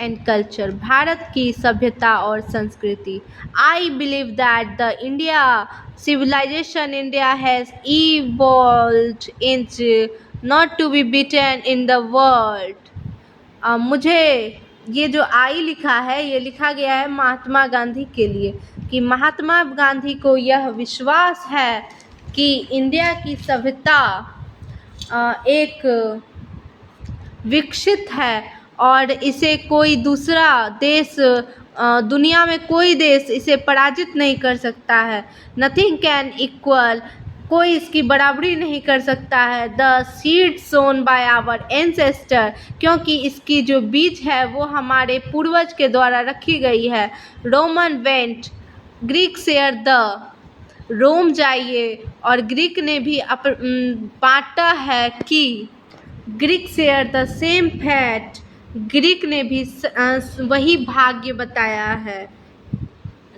And culture, Bharat की सभ्यता और संस्कृति। I believe that the India civilization India has evolved into not to be beaten in the world। मुझे ये जो आई लिखा है, ये लिखा गया है महात्मा गांधी के लिए, कि महात्मा गांधी को यह विश्वास है कि इंडिया की सभ्यता एक विकसित है और इसे कोई दूसरा देश, दुनिया में कोई देश इसे पराजित नहीं कर सकता है। नथिंग कैन इक्वल, कोई इसकी बराबरी नहीं कर सकता है। The seed sown by our ancestor, क्योंकि इसकी जो बीज है वो हमारे पूर्वज के द्वारा रखी गई है। Roman went, Greek share the, Rome जाइए और ग्रीक ने भी बांटा है कि, Greek share the same fate, Greek ने भी वही भाग्य बताया है।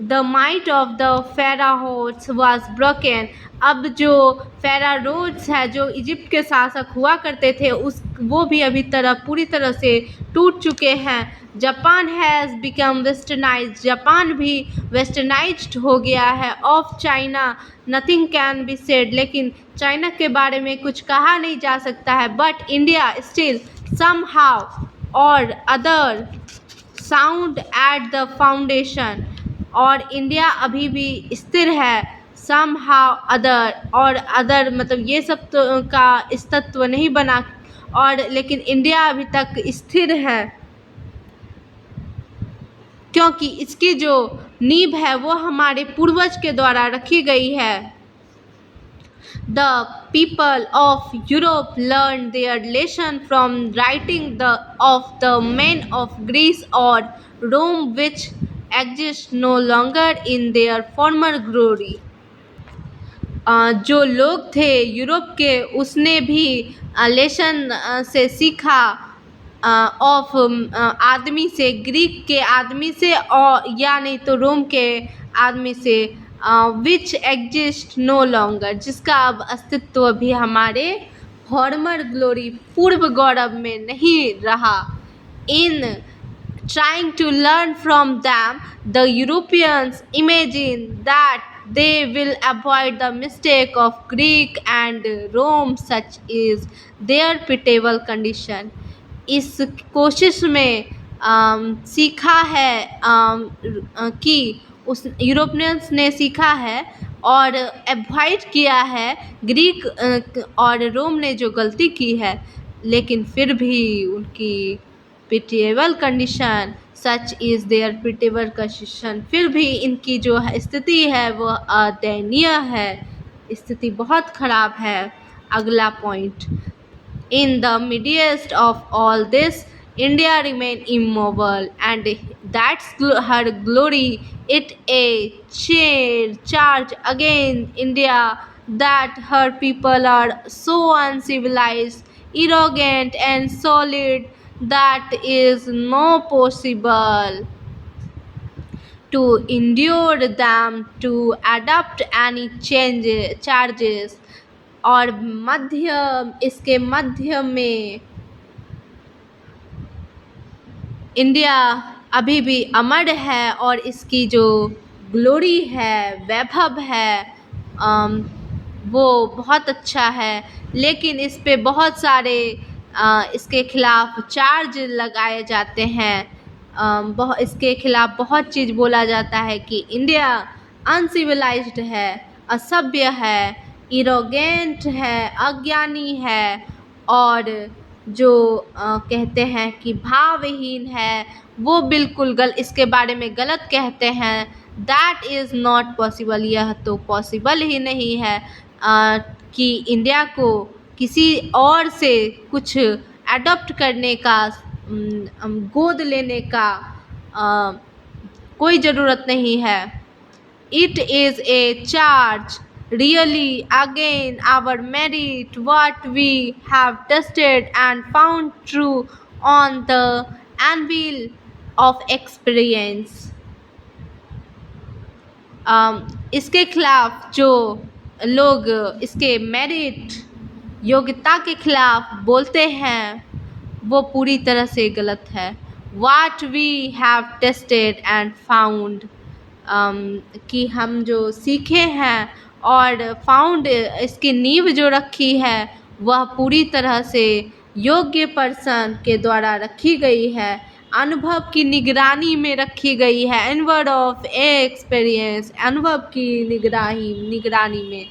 The might of the pharaohs was broken, अब जो फेरारोज है, जो इजिप्ट के शासक हुआ करते थे, वो भी अभी पूरी तरह से टूट चुके हैं। Japan has become westernise, Japan भी वेस्टर्नाइज्ड हो गया है। Of China nothing can be said, लेकिन चाइना के बारे में कुछ कहा नहीं जा सकता है। But India still somehow or other sound at the foundation, और इंडिया अभी भी स्थिर है। समहाउ अदर, और अदर मतलब ये सब तो का अस्तित्व नहीं बना, और लेकिन इंडिया अभी तक स्थिर है क्योंकि इसकी जो नींव है वो हमारे पूर्वज के द्वारा रखी गई है। The people of Europe learned their lesson from writing of the men of Greece or Rome, which exist no longer in their former glory। जो लोग थे यूरोप के, उसने भी लेसन से सीखा ऑफ आदमी से, ग्रीक के आदमी से, और या नहीं तो रोम के आदमी से, विच एग्जिस्ट नो लॉन्गर, जिसका अब अस्तित्व भी हमारे फॉर्मर ग्लोरी, पूर्व गौरव में नहीं रहा। In trying to learn from them the Europeans imagine that they will avoid the mistake of Greek and Rome, such is their pitiable condition। इस कोशिश में सीखा है कि उस यूरोपियंस ने सीखा है और अवॉइड किया है ग्रीक और रोम ने जो गलती की है, लेकिन फिर भी उनकी pitiable condition, such is their pitiable condition, फिर भी इनकी जो स्थिति है वो दयनीय है, स्थिति बहुत ख़राब है। अगला point, in the midst of all this India remain immobile and that's her glory, it a charge again India that her people are so uncivilized, arrogant and solid that is no possible to endure them to adopt any charges। और इसके मध्य में India अभी भी अमर है और इसकी जो glory है, वैभव है, वो बहुत अच्छा है, लेकिन इस पे बहुत सारे इसके खिलाफ चार्ज लगाए जाते हैं। इसके खिलाफ बहुत चीज़ बोला जाता है कि इंडिया अनसिविलाइज्ड है, असभ्य है, इरोगेंट है, अज्ञानी है, और जो कहते हैं कि भावहीन है, वो बिल्कुल इसके बारे में गलत कहते हैं। दैट इज़ नॉट पॉसिबल, यह तो पॉसिबल ही नहीं है कि इंडिया को किसी और से कुछ अडॉप्ट करने का, गोद लेने का कोई ज़रूरत नहीं है। It is a charge really again our merit, what we have tested and found true on the anvil of experience। इसके खिलाफ जो लोग इसके मेरिट, योग्यता के खिलाफ बोलते हैं, वो पूरी तरह से गलत है। what we have tested and found, कि हम जो सीखे हैं और फाउंड इसकी नींव जो रखी है वह पूरी तरह से योग्य पर्सन के द्वारा रखी गई है, अनुभव की निगरानी में रखी गई है। इनवर्ड ऑफ एक्सपीरियंस, अनुभव की निगरानी में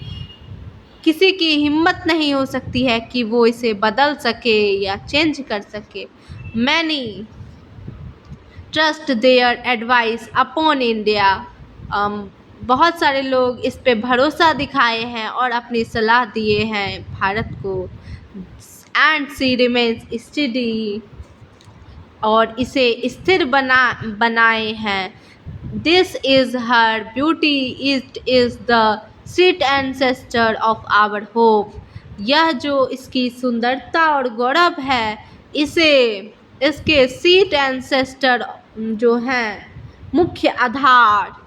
किसी की हिम्मत नहीं हो सकती है कि वो इसे बदल सके या चेंज कर सके। Many trust their advice upon India, बहुत सारे लोग इस पे भरोसा दिखाए हैं और अपनी सलाह दिए हैं भारत को। एंड सी रिमेन्स स्टडी, और इसे स्थिर बनाए हैं। This is her beauty, it is the seat ancestor of our hope, यह जो इसकी सुंदरता और गौरव है, इसके सीट एंसेस्टर जो हैं, मुख्य आधार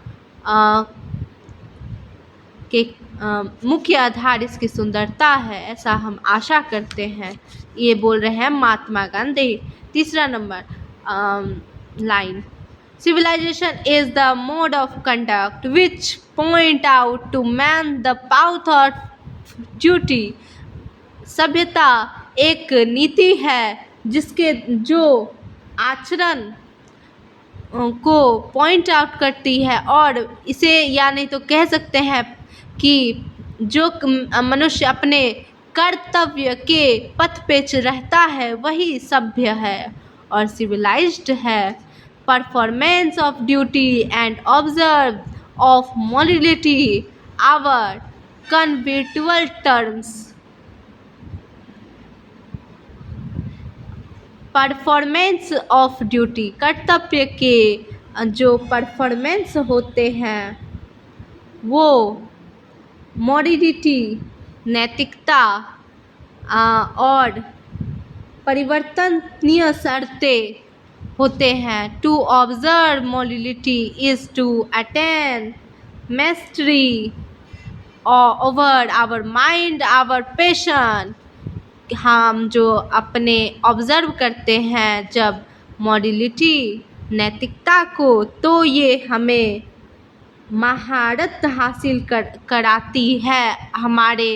मुख्य आधार इसकी सुंदरता है, ऐसा हम आशा करते हैं। ये बोल रहे हैं महात्मा गांधी। तीसरा number line, civilization is the mode of conduct which point out to man the path of duty, सभ्यता एक नीति है जो आचरण को पॉइंट आउट करती है, और इसे या नहीं तो कह सकते हैं कि जो मनुष्य अपने कर्तव्य के पथ पे रहता है वही सभ्य है और सिविलाइज्ड है। Performance of duty and observe of morality our convertible terms, performance of duty, कर्तव्य के जो परफॉर्मेंस होते हैं वो मॉरलिटी, नैतिकता, और परिवर्तनीय शर्तें होते हैं। To observe morality is to attain mastery over our mind our passion, हम जो अपने ऑब्ज़र्व करते हैं जब मॉरलिटी, नैतिकता को, तो ये हमें महारत हासिल कराती है हमारे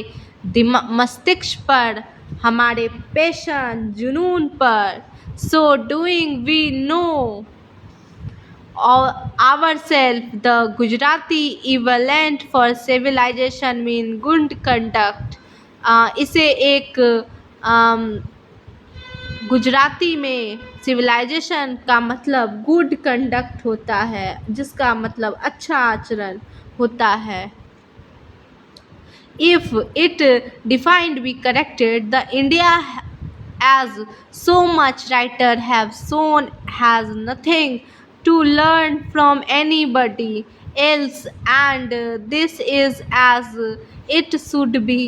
मस्तिष्क पर, हमारे पैशन, जुनून पर। So doing we know ourselves, the Gujarati equivalent for civilization mean good conduct, इसे एक गुजराती में सिविलाइजेशन का मतलब गुड कंडक्ट होता है, जिसका मतलब अच्छा आचरण होता है। If it defined be corrected, the India as so much writer have shown has nothing to learn from anybody else, and this is as it should be.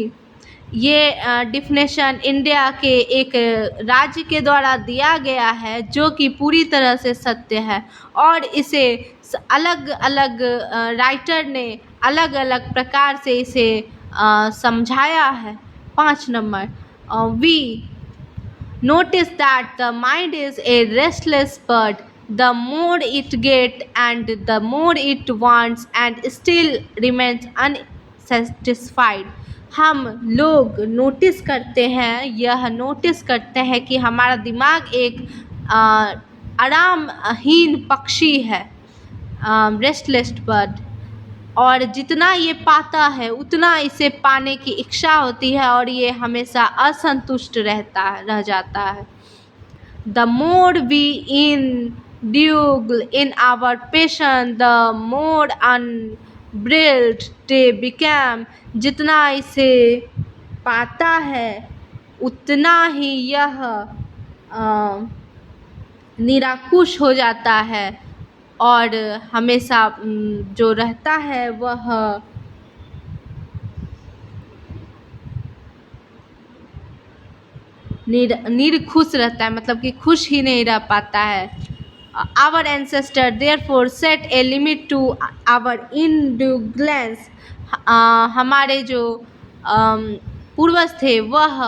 ये डिफिनेशन इंडिया के एक राज्य के द्वारा दिया गया है जो कि पूरी तरह से सत्य है, और इसे अलग अलग राइटर ने अलग अलग प्रकार से इसे समझाया है। 5 number, we notice that the mind is a restless bird, the more it get and the more it wants and still remains unsatisfied. हम लोग नोटिस करते हैं, यह नोटिस करते हैं कि हमारा दिमाग एक आरामहीन पक्षी है, रेस्टलेस बर्ड, और जितना ये पाता है उतना इसे पाने की इच्छा होती है और ये हमेशा असंतुष्ट रह जाता है। The more we indulge in our passion, the more unbridled they become, जितना इसे पाता है उतना ही यह निराकुश हो जाता है और हमेशा जो रहता है वह निरखुश रहता है, मतलब कि खुश ही नहीं रह पाता है। Our ancestor therefore set a limit to our indulgence, हमारे जो पूर्वज थे वह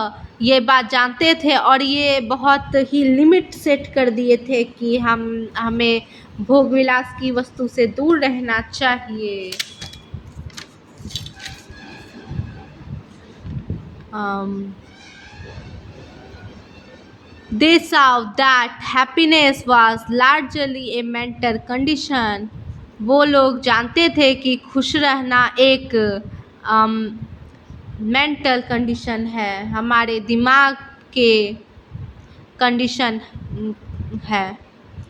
ये बात जानते थे और ये बहुत ही लिमिट सेट कर दिए थे कि हमें भोग विलास की वस्तु से दूर रहना चाहिए। They saw that happiness was largely a mental condition. वो लोग जानते थे कि खुश रहना एक मेंटल कंडीशन है, हमारे दिमाग के कंडीशन है,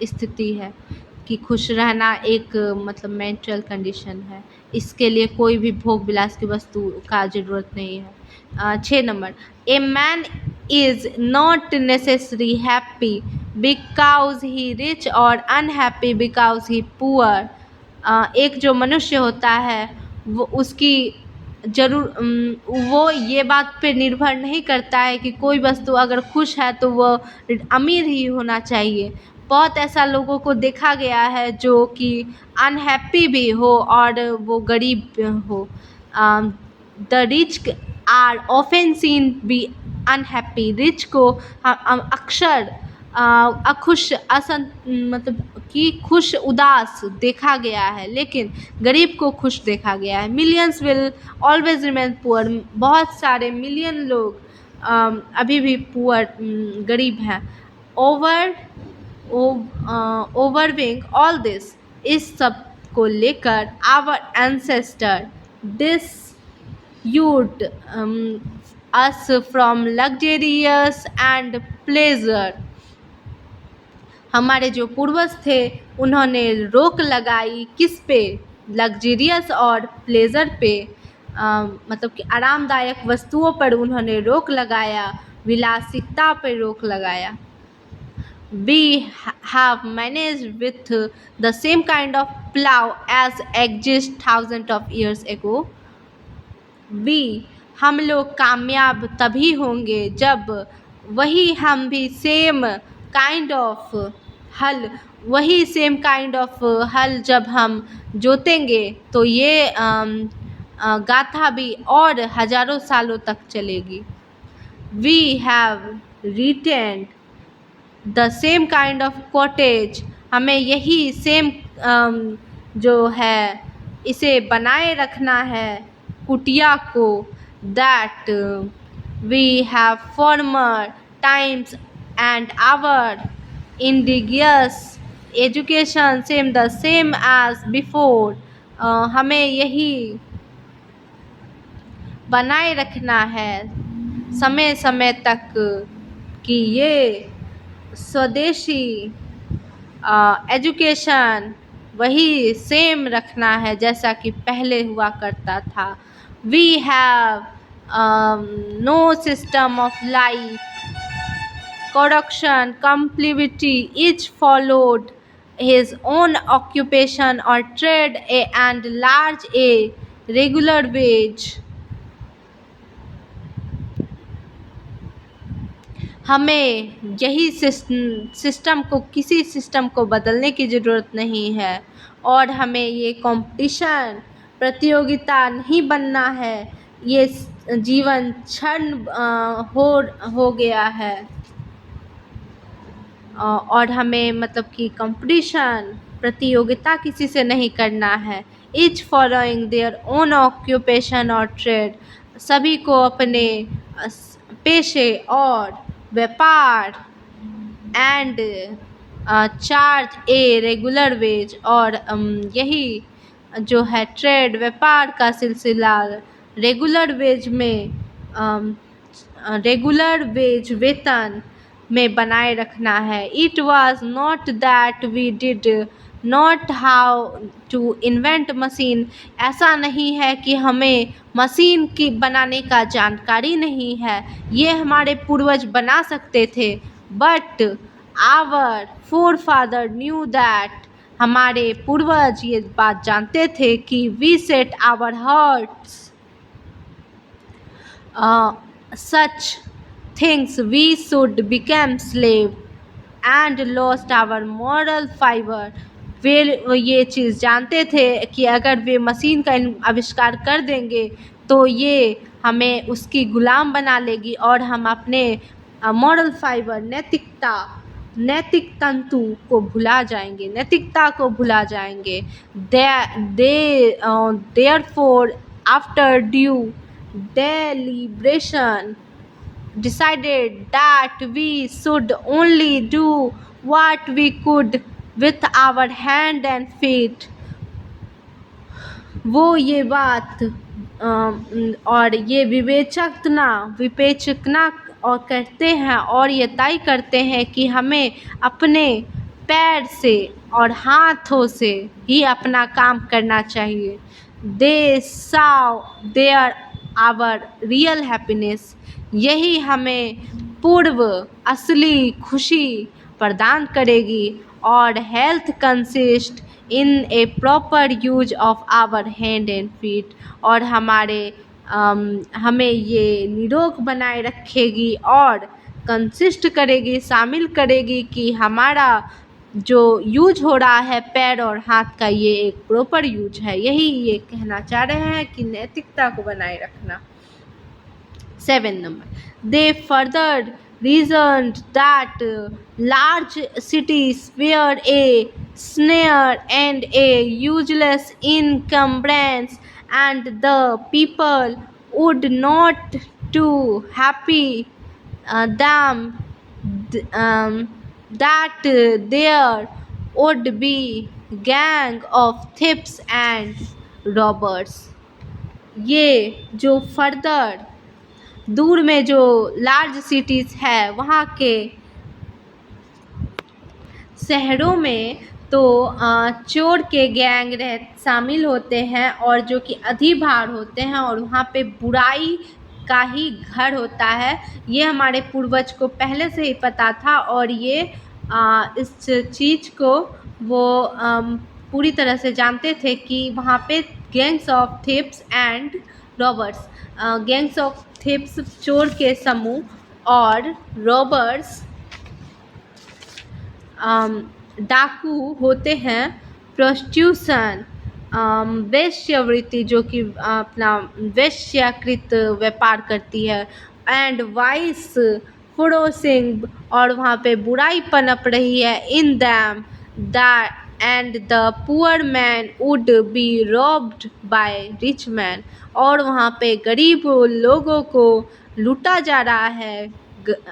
स्थिति है कि खुश रहना एक मतलब मेंटल कंडीशन है। इसके लिए कोई भी भोग विलास की वस्तु का ज़रूरत नहीं है। 6 number, a man is not necessary happy because he rich और अनहैप्पी बिकॉज ही पुअर। एक जो मनुष्य होता है वो उसकी वो ये बात पे निर्भर नहीं करता है कि कोई वस्तु अगर खुश है तो वो अमीर ही होना चाहिए। बहुत ऐसा लोगों को देखा गया है जो कि अनहैप्पी भी हो और वो गरीब हो। The rich are often seen be unhappy. Rich को अक्सर अखुश मतलब कि खुश उदास देखा गया है, लेकिन गरीब को खुश देखा गया है। Millions will always remain poor. बहुत सारे मिलियन लोग अभी भी पुअर गरीब हैं। ओवरविंग ऑल दिस, इस सब को लेकर our ancestor dissuade us from luxurious and pleasure। हमारे जो पूर्वज थे उन्होंने रोक लगाई किस पे? लग्जरियस और प्लेजर पे, मतलब कि आरामदायक वस्तुओं पर उन्होंने रोक लगाया, विलासिता पर रोक लगाया। We have managed with the same kind of plow as exist thousands of years ago। हम लोग कामयाब तभी होंगे जब हम भी सेम काइंड ऑफ हल जब हम जोतेंगे तो ये गाथा भी और हजारों सालों तक चलेगी। We have retained the same kind of cottage. हमें यही सेम जो है इसे बनाए रखना है, कुटिया को। That we have former times and our indigenous education same the same as before. हमें यही बनाए रखना है समय समय तक कि ये स्वदेशी एजुकेशन वही सेम रखना है जैसा कि पहले हुआ करता था। We have no system of life corruption complicity, each followed his own occupation or trade and large a regular wage। हमें यही सिस्टम को, किसी सिस्टम को बदलने की ज़रूरत नहीं है और हमें ये कंपटीशन प्रतियोगिता नहीं बनना है। ये जीवन क्षण हो गया है और हमें मतलब कि कंपटीशन प्रतियोगिता किसी से नहीं करना है। Each following their own occupation or trade, सभी को अपने पेशे और व्यापार and charge a regular wage, और यही जो है ट्रेड व्यापार का सिलसिला रेगुलर वेज वेतन में बनाए रखना है। It was not that we did not how to invent machine. ऐसा नहीं है कि हमें मशीन की बनाने का जानकारी नहीं है, ये हमारे पूर्वज बना सकते थे। But our forefather knew that, हमारे पूर्वज ये बात जानते थे कि we set our hearts such things we should become slave and lost our moral fiber वे ये चीज़ जानते थे कि अगर वे मशीन का आविष्कार कर देंगे तो ये हमें उसकी गुलाम बना लेगी और हम अपने मॉरल फाइबर नैतिक तंतु को भुला जाएंगे, नैतिकता को भुला जाएंगे। Therefore after due deliberation decided that we should only do what we could with our hand and feet। वो ये बात और ये विवेचना और करते हैं और ये तय करते हैं कि हमें अपने पैर से और हाथों से ही अपना काम करना चाहिए। They saw there our real happiness, यही हमें पूर्व असली खुशी प्रदान करेगी। और health consist in a proper use of our hand and feet, और हमें ये निरोग बनाए रखेगी और कंसिस्ट करेगी, शामिल करेगी कि हमारा जो यूज हो रहा है पैर और हाथ का ये एक प्रॉपर यूज है। यही ये कहना चाह रहे हैं कि नैतिकता को बनाए रखना। 7 number, they further reasoned that large cities were a snare and a useless encumbrance, and the people would not too happy them that there would be gang of thieves and robbers। ये जो further दूर में जो large cities है वहाँ के शहरों में तो चोर के गैंग शामिल होते हैं और जो कि अधिभार होते हैं और वहाँ पे बुराई का ही घर होता है। ये हमारे पूर्वज को पहले से ही पता था और ये इस चीज़ को वो पूरी तरह से जानते थे कि वहाँ पे gangs of thieves and robbers, gangs of thieves चोर के समूह और रॉबर्स डाकू होते हैं। प्रोस्टिट्यूशन वेश्यावृत्ति जो कि अपना वेश्याकृत व्यापार करती है। एंड वाइस फ्रोसिंग, और वहाँ पे बुराई पनप रही है। In them that and the poor man would be robbed by rich man, और वहाँ पे गरीब लोगों को लूटा जा रहा है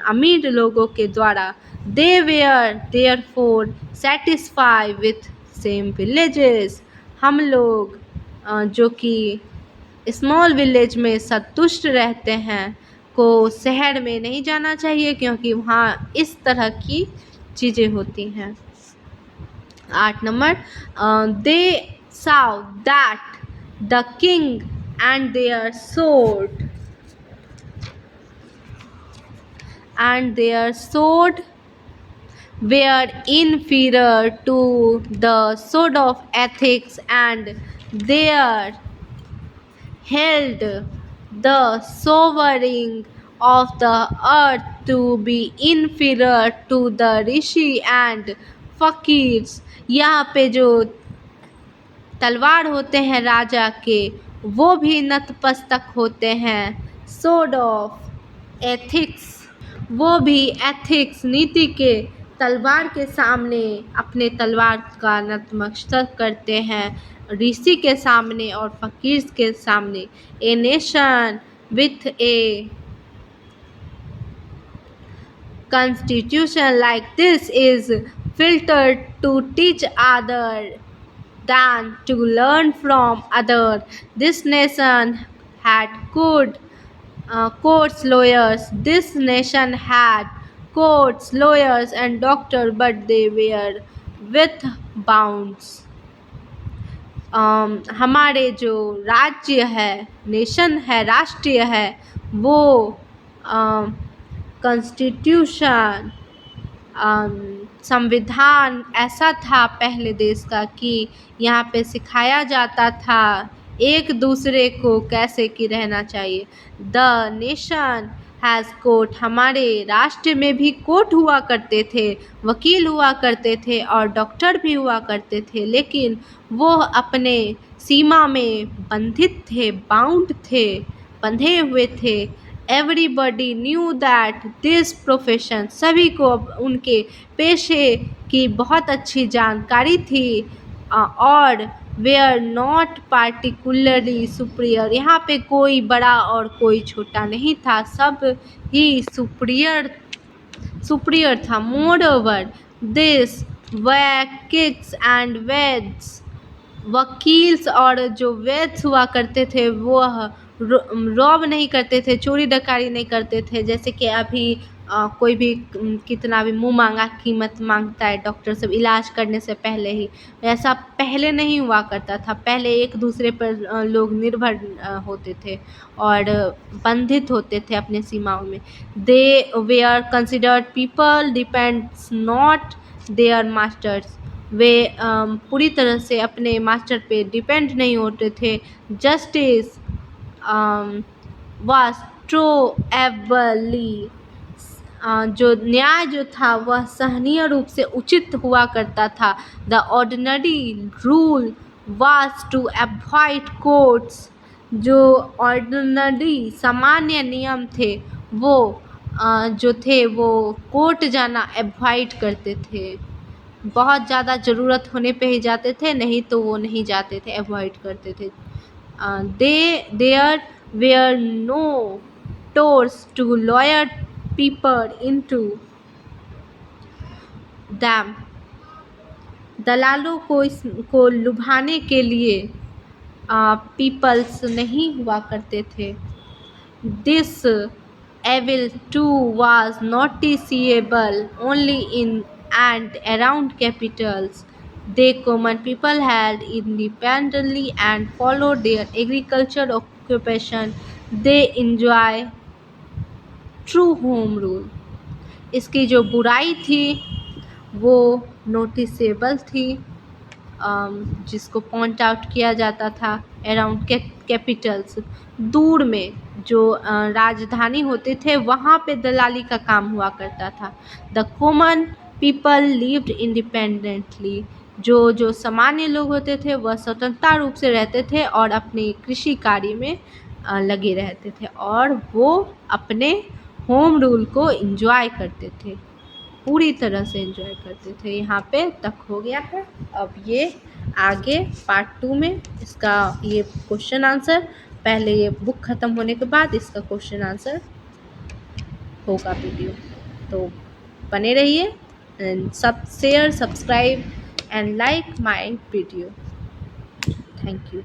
अमीर लोगों के द्वारा। They were therefore satisfy with same villages, हम लोग जो कि स्मॉल विलेज में संतुष्ट रहते हैं को शहर में नहीं जाना चाहिए क्योंकि वहाँ इस तरह की चीज़ें होती हैं। 8 number, they saw that the king and their sword were inferior to the sword of ethics, and there held the sovereign of the earth to be inferior to the rishi and फकीर्स। यहाँ पे जो तलवार होते हैं राजा के वो भी नतमस्तक होते हैं। सोड ऑफ एथिक्स, वो भी एथिक्स नीति के तलवार के सामने अपने तलवार का नतमस्तक करते हैं ऋषि के सामने और फकीर के सामने। A nation with A constitution like this is filtered to teach other than to learn from other. This nation had courts, lawyers. This nation had courts, lawyers, and doctors, but they were with bounds। हमारे जो राज्य है, nation है, राष्ट्रीय है, वो constitution संविधान ऐसा था पहले देश का कि यहाँ पे सिखाया जाता था एक दूसरे को कैसे कि रहना चाहिए। द नेशन हैज़ कोर्ट, हमारे राष्ट्र में भी कोर्ट हुआ करते थे, वकील हुआ करते थे और डॉक्टर भी हुआ करते थे, लेकिन वो अपने सीमा में बंधित थे, बाउंड थे, बंधे हुए थे। Everybody knew that this profession, सभी को उनके पेशे की बहुत अच्छी जानकारी थी और वेयर नॉट पार्टिकुलरली सुपीरियर, यहाँ पे कोई बड़ा और कोई छोटा नहीं था, सब ही सुपीरियर था। मोर ओवर दिस वैकिक्स एंड वेद्स, वकील्स और जो वैद्स हुआ करते थे वो रॉब नहीं करते थे, चोरी डकारी नहीं करते थे, जैसे कि अभी कोई भी कितना भी मुंह मांगा कीमत मांगता है डॉक्टर सब इलाज करने से पहले ही, ऐसा पहले नहीं हुआ करता था। पहले एक दूसरे पर लोग निर्भर होते थे और बंधित होते थे अपने सीमाओं में। They were considered people depends not their masters, वे पूरी तरह से अपने मास्टर पे डिपेंड नहीं होते थे। जस्टिस वाज ट्रूएबली, जो न्याय जो था वह सहनीय रूप से उचित हुआ करता था। The ordinary rule was to avoid courts, जो ऑर्डिनरी सामान्य नियम थे वो जो थे वो कोर्ट जाना अवॉइड करते थे, बहुत ज़्यादा ज़रूरत होने पे ही जाते थे, नहीं तो वो नहीं जाते थे, अवॉइड करते थे। There were no touts to lure people into them, दलालों को लुभाने के लिए पीपल्स नहीं हुआ करते थे। This evil too was noticeable only in and around capitals. The common people held independently and followed their agriculture occupation. They enjoy true home rule. इसकी जो बुराई थी वो नोटिसेबल थी, जिसको पॉइंट आउट किया जाता था अराउंड कैपिटल्स, दूर में जो राजधानी होते थे वहाँ पे दलाली का काम हुआ करता था। The common people lived independently, जो सामान्य लोग होते थे वह स्वतंत्रता रूप से रहते थे और अपने कृषि कार्य में लगे रहते थे और वो अपने होम रूल को एंजॉय करते थे, पूरी तरह से एंजॉय करते थे। यहाँ पे तक हो गया है। अब ये आगे पार्ट 2 में इसका ये क्वेश्चन आंसर, पहले ये बुक ख़त्म होने के बाद इसका क्वेश्चन आंसर होगा वीडियो, तो बने रहिए and share, subscribe and like my video. Thank you.